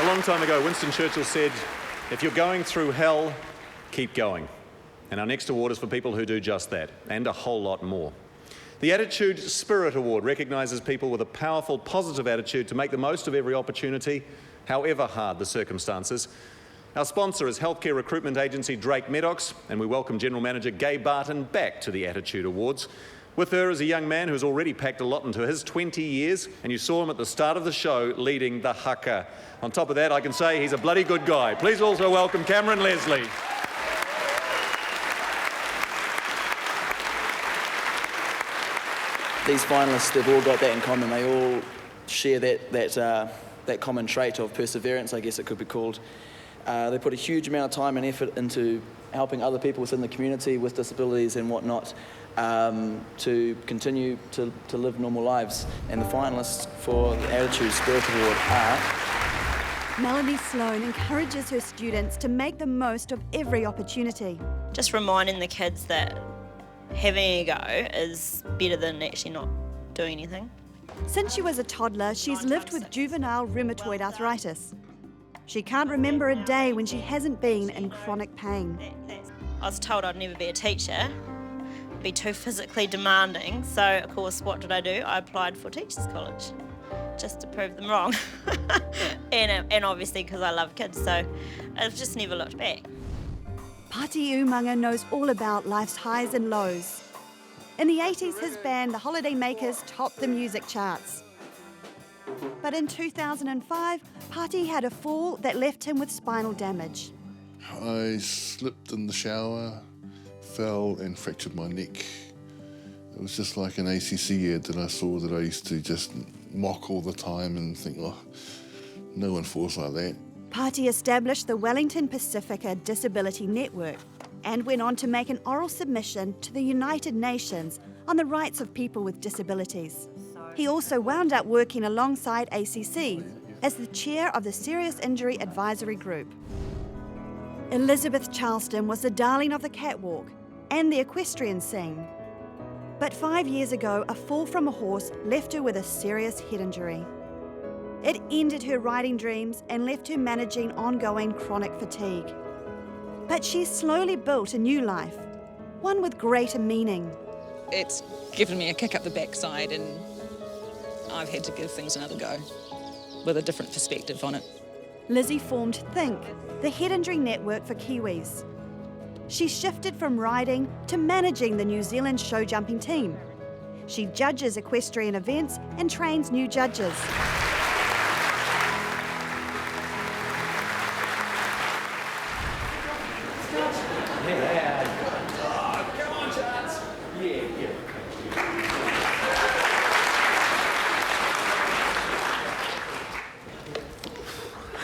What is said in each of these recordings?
A long time ago, Winston Churchill said, if you're going through hell, keep going. And our next award is for people who do just that, and a whole lot more. The Attitude Spirit Award recognises people with a powerful, positive attitude to make the most of every opportunity, however hard the circumstances. Our sponsor is healthcare recruitment agency Drake Maddox, and we welcome General Manager Gai Barton back to the Attitude Awards. With her is a young man who's already packed a lot into his 20 years, and you saw him at the start of the show leading the haka. On top of that, I can say he's a bloody good guy. Please also welcome Cameron Leslie. These finalists, they've all got that in common. They all share that common trait of perseverance, I guess it could be called. They put a huge amount of time and effort into helping other people within the community with disabilities and whatnot to continue to live normal lives. And the finalists for the Attitude Spirit Award are... Melanie Sloan encourages her students to make the most of every opportunity. Just reminding the kids that having a go is better than actually not doing anything. Since she was a toddler, she's lived with juvenile rheumatoid arthritis. She can't remember a day when she hasn't been in chronic pain. I was told I'd never be a teacher, be too physically demanding, so of course what did? I applied for Teachers College, just to prove them wrong. and obviously because I love kids, so I've just never looked back. Pāti Umanga knows all about life's highs and lows. In the 80s, his band, the Holiday Makers, topped the music charts. But in 2005, Pāti had a fall that left him with spinal damage. I slipped in the shower, fell and fractured my neck. It was just like an ACC ad that I saw that I used to just mock all the time and think, oh, no one falls like that. Pāti established the Wellington Pacifica Disability Network and went on to make an oral submission to the United Nations on the rights of people with disabilities. He also wound up working alongside ACC as the chair of the Serious Injury Advisory Group. Elizabeth Charleston was the darling of the catwalk and the equestrian scene. But 5 years ago, a fall from a horse left her with a serious head injury. It ended her riding dreams and left her managing ongoing chronic fatigue. But she's slowly built a new life, one with greater meaning. It's given me a kick up the backside and I've had to give things another go with a different perspective on it. Lizzie formed Think, the head injury network for Kiwis. She shifted from riding to managing the New Zealand show jumping team. She judges equestrian events and trains new judges.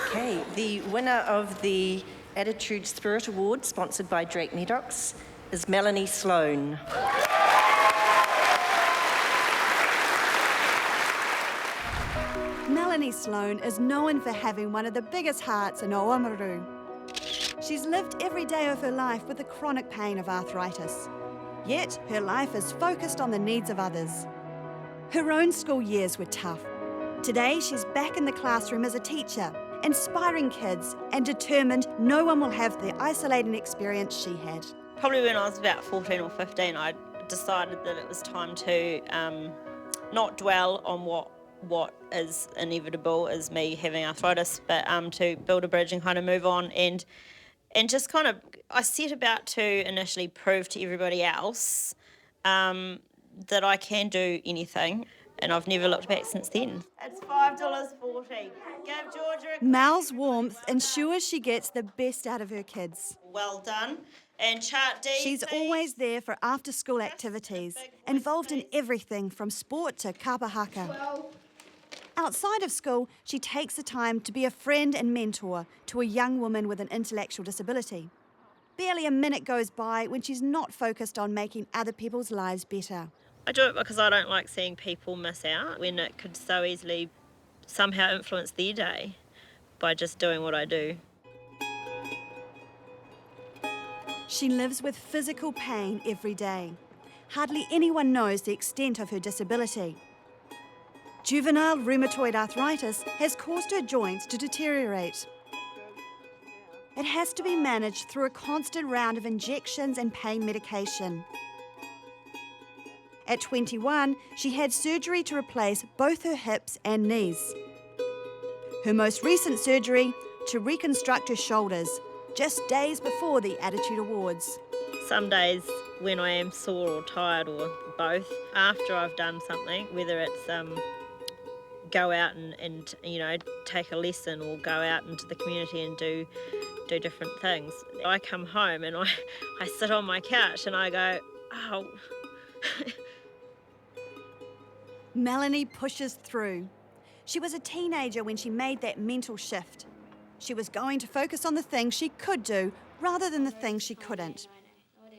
Okay, the winner of the Attitude Spirit Award, sponsored by Drake Maddox, is Melanie Sloan. Melanie Sloan is known for having one of the biggest hearts in Oamaru. She's lived every day of her life with the chronic pain of arthritis. Yet her life is focused on the needs of others. Her own school years were tough. Today she's back in the classroom as a teacher, inspiring kids and determined no one will have the isolating experience she had. Probably when I was about 14 or 15, I decided that it was time to not dwell on what is inevitable as me having arthritis, but to build a bridge and kind of move on and just kind of, I set about to initially prove to everybody else that I can do anything, and I've never looked back since then. It's $5.40. Give Georgia a... Mal's warmth ensures she gets the best out of her kids. Well done. And chart D, She's please. always there for after-school activities, involved in everything from sport to kapahaka. Outside of school, she takes the time to be a friend and mentor to a young woman with an intellectual disability. Barely a minute goes by when she's not focused on making other people's lives better. I do it because I don't like seeing people miss out when it could so easily somehow influence their day by just doing what I do. She lives with physical pain every day. Hardly anyone knows the extent of her disability. Juvenile rheumatoid arthritis has caused her joints to deteriorate. It has to be managed through a constant round of injections and pain medication. At 21, she had surgery to replace both her hips and knees. Her most recent surgery to reconstruct her shoulders, just days before the Attitude Awards. Some days when I am sore or tired or both, after I've done something, whether it's go out and take a lesson or go out into the community and do different things, I come home and I sit on my couch and I go, oh. Melanie pushes through. She was a teenager when she made that mental shift. She was going to focus on the things she could do rather than the things she couldn't.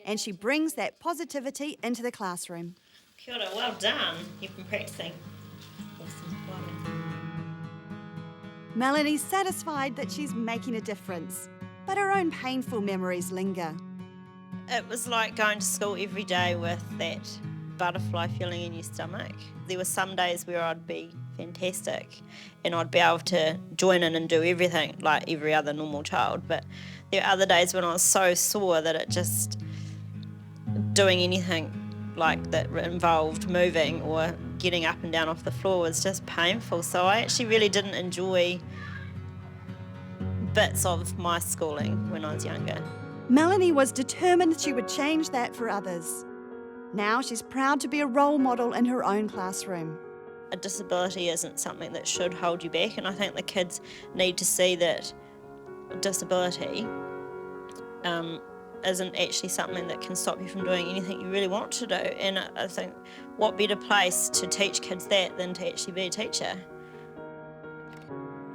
And she brings that positivity into the classroom. Kia ora, well done. You've been practicing. Awesome. Well done. Melanie's satisfied that she's making a difference, but her own painful memories linger. It was like going to school every day with that butterfly feeling in your stomach. There were some days where I'd be fantastic and I'd be able to join in and do everything like every other normal child, but there were other days when I was so sore that it just, doing anything like that involved moving or getting up and down off the floor was just painful. So I actually really didn't enjoy bits of my schooling when I was younger. Melanie was determined she would change that for others. Now she's proud to be a role model in her own classroom. A disability isn't something that should hold you back, and I think the kids need to see that disability isn't actually something that can stop you from doing anything you really want to do. And I think what better place to teach kids that than to actually be a teacher.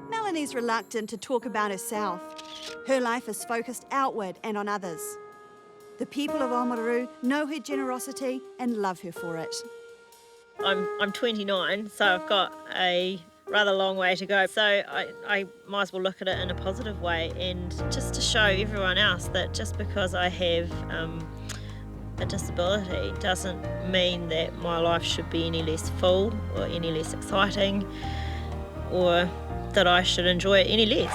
Melanie's reluctant to talk about herself. Her life is focused outward and on others. The people of Oamaru know her generosity and love her for it. I'm 29, so I've got a rather long way to go. So I might as well look at it in a positive way, and just to show everyone else that just because I have a disability doesn't mean that my life should be any less full or any less exciting, or that I should enjoy it any less.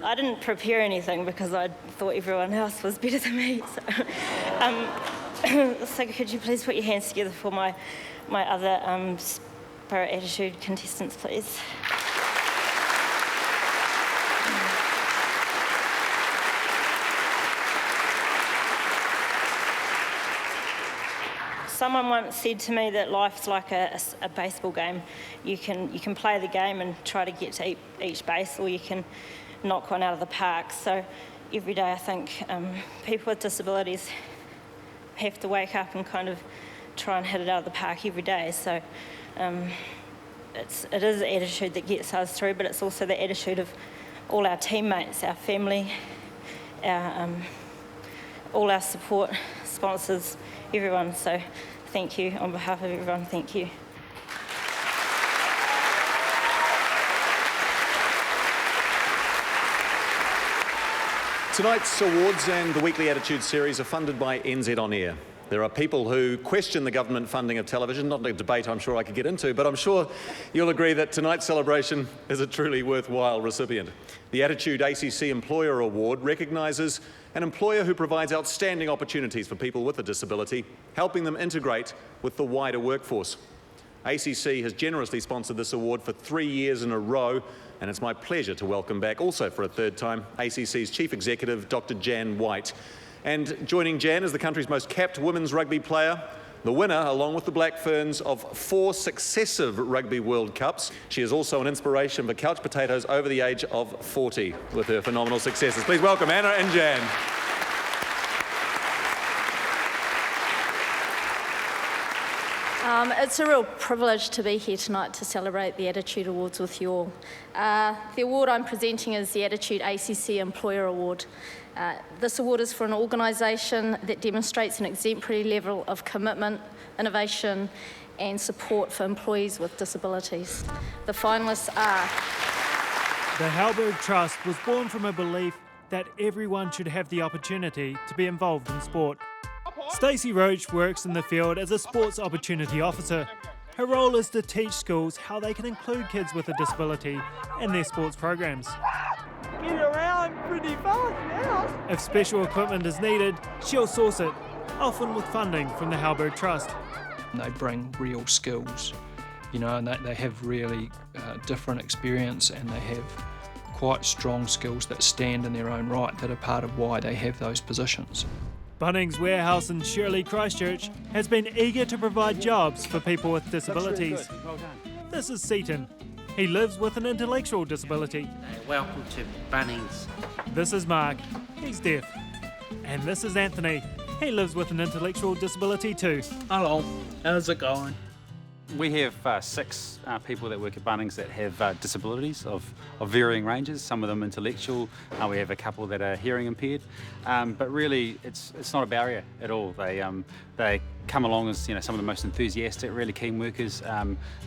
I didn't prepare anything because I thought everyone else was better than me. So could you please put your hands together for my other Spirit Attitude contestants, please? Someone once said to me that life's like a baseball game. You can play the game and try to get to each base, or you can knock one out of the park. So every day I think people with disabilities have to wake up and kind of try and hit it out of the park every day. So it is the attitude that gets us through, but it's also the attitude of all our teammates, our family, all our support, sponsors, everyone. So thank you on behalf of everyone, thank you. Tonight's awards and the weekly Attitude series are funded by NZ On Air. There are people who question the government funding of television, not a debate I'm sure I could get into, but I'm sure you'll agree that tonight's celebration is a truly worthwhile recipient. The Attitude ACC Employer Award recognises an employer who provides outstanding opportunities for people with a disability, helping them integrate with the wider workforce. ACC has generously sponsored this award for 3 years in a row, and it's my pleasure to welcome back, also for a third time, ACC's Chief Executive, Dr. Jan White. And joining Jan is the country's most capped women's rugby player, the winner, along with the Black Ferns, of 4 successive Rugby World Cups. She is also an inspiration for couch potatoes over the age of 40 with her phenomenal successes. Please welcome Anna and Jan. It's a real privilege to be here tonight to celebrate the Attitude Awards with you all. The award I'm presenting is the Attitude ACC Employer Award. This award is for an organisation that demonstrates an exemplary level of commitment, innovation and support for employees with disabilities. The finalists are The Halberg Trust was born from a belief that everyone should have the opportunity to be involved in sport. Stacey Roach works in the field as a sports opportunity officer. Her role is to teach schools how they can include kids with a disability in their sports programs. Get around pretty fast now. If special equipment is needed, she'll source it, often with funding from the Halberg Trust. They bring real skills, and they have really different experience, and they have quite strong skills that stand in their own right, that are part of why they have those positions. Bunnings Warehouse in Shirley, Christchurch has been eager to provide jobs for people with disabilities. Really well done. This is Seaton. He lives with an intellectual disability. Welcome to Bunnings. This is Mark. He's deaf. And this is Anthony. He lives with an intellectual disability too. Hello, how's it going? We have 6 people that work at Bunnings that have disabilities of varying ranges, some of them intellectual. We have a couple that are hearing impaired, but really it's not a barrier at all. They come along as some of the most enthusiastic, really keen workers.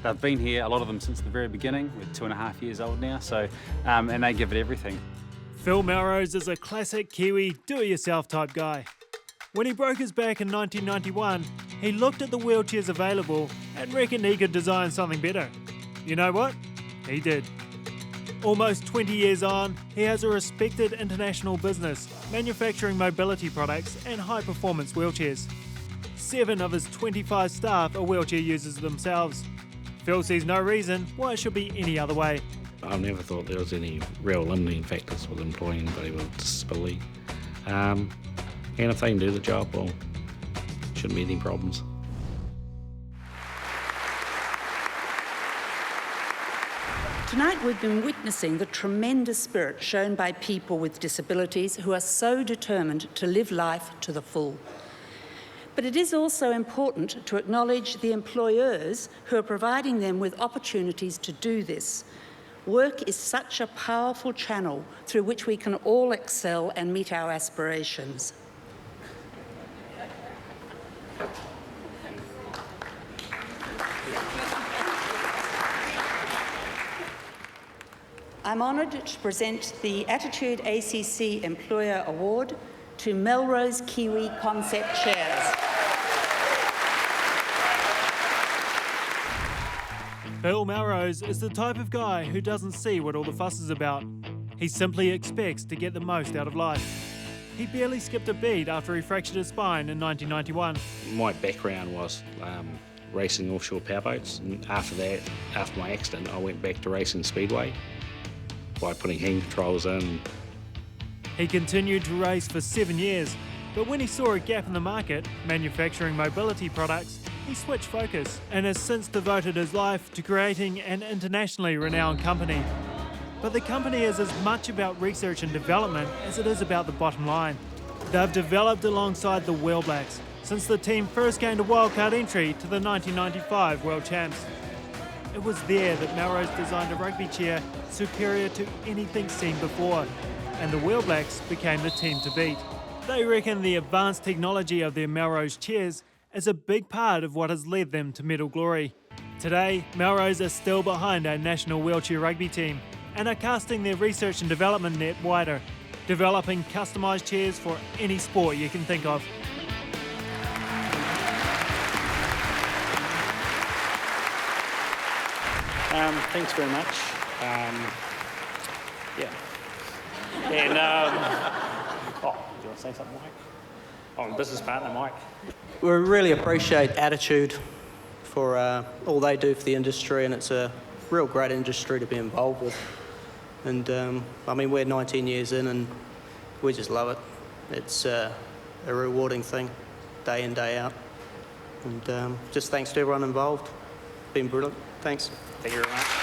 They've been here, a lot of them since the very beginning. We're 2.5 years old now, so and they give it everything. Phil Melrose is a classic Kiwi do-it-yourself type guy. When he broke his back in 1991, he looked at the wheelchairs available and reckoned he could design something better. You know what? He did. Almost 20 years on, he has a respected international business manufacturing mobility products and high-performance wheelchairs. 7 of his 25 staff are wheelchair users themselves. Phil sees no reason why it should be any other way. I've never thought there was any real limiting factors with employing anybody with a disability. And if they can do the job, well, shouldn't be any problems. Tonight we've been witnessing the tremendous spirit shown by people with disabilities who are so determined to live life to the full. But it is also important to acknowledge the employers who are providing them with opportunities to do this. Work is such a powerful channel through which we can all excel and meet our aspirations. I'm honoured to present the Attitude ACC Employer Award to Melrose Kiwi Concept Chairs. Phil Melrose is the type of guy who doesn't see what all the fuss is about. He simply expects to get the most out of life. He barely skipped a beat after he fractured his spine in 1991. My background was racing offshore powerboats, and after that, after my accident, I went back to racing speedway by putting hand controls in. He continued to race for 7 years, but when he saw a gap in the market, manufacturing mobility products, he switched focus and has since devoted his life to creating an internationally renowned company. But the company is as much about research and development as it is about the bottom line. They've developed alongside the Wheel Blacks since the team first gained a wildcard entry to the 1995 World Champs. It was there that Melrose designed a rugby chair superior to anything seen before, and the Wheel Blacks became the team to beat. They reckon the advanced technology of their Melrose chairs is a big part of what has led them to medal glory. Today, Melrose are still behind our national wheelchair rugby team and are casting their research and development net wider, developing customised chairs for any sport you can think of. Thanks very much. Yeah. And, do you want to say something, Mike? Oh, my business partner, Mike. We really appreciate Attitude for all they do for the industry, and it's a real great industry to be involved with. And, we're 19 years in, and we just love it. It's a rewarding thing, day in, day out. And just thanks to everyone involved. Been brilliant. Thanks. Thank you very much.